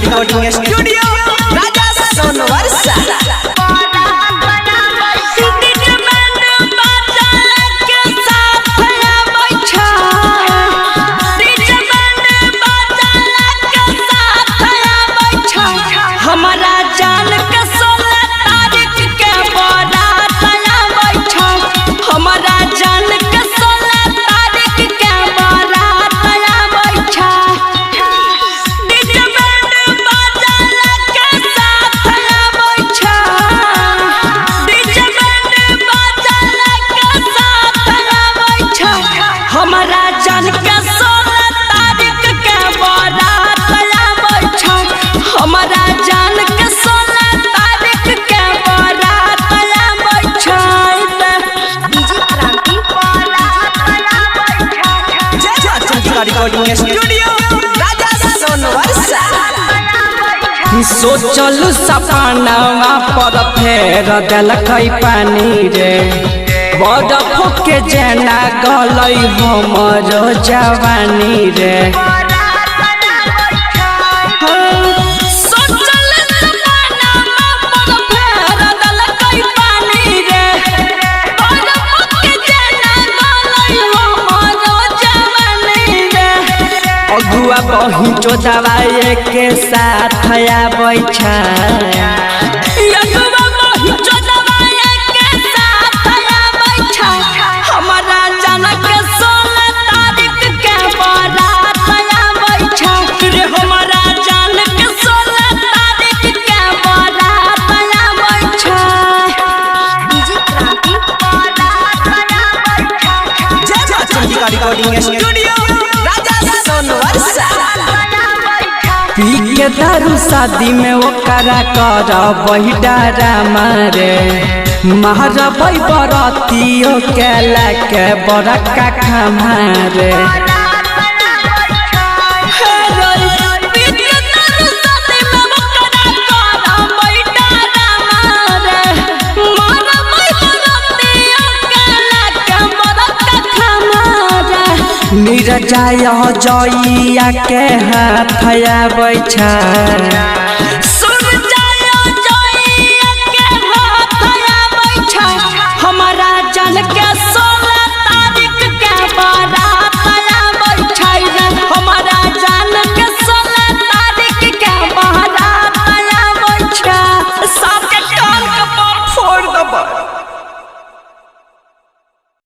Recording studio राजा सोनवर्षा। हमारा जान के 16 तारीख के बारात बैठा, हमारा जान के 16 तारीख के बारात बैठा। डीजे बैंड बाजा के साथ बैठा, डीजे बैंड बाजा के साथ बैठा। हमारा जान के 16 तारीख के बारात बैठा, हमारा जान के 16 तारीख के बारात बैठा। रिकॉर्डिंग स्टूडियो राजा सोनवर्षा। सोचल सपनावा पर फेर देलकै पानी रे, बर्फ के जेना गलै हमर जवानी रे। अगुआ पहुँचो दवाई के साथ बैठा, अगुआ पहुँचो दवाई के साथ बैठा। हमारा जान के 16 तारीख के बारात बैठा रे, हमारा जान के 16 तारीख के बारात बैठा। रिकॉर्डिंग स्टूडियो राजा सोनवर्षा। पी के दारू शादी में ओकरा कर बहिडारा मारे, मारबै बरतियो के लाके बड़का खमारे। नीरजाया जइया के हाथ बैठा,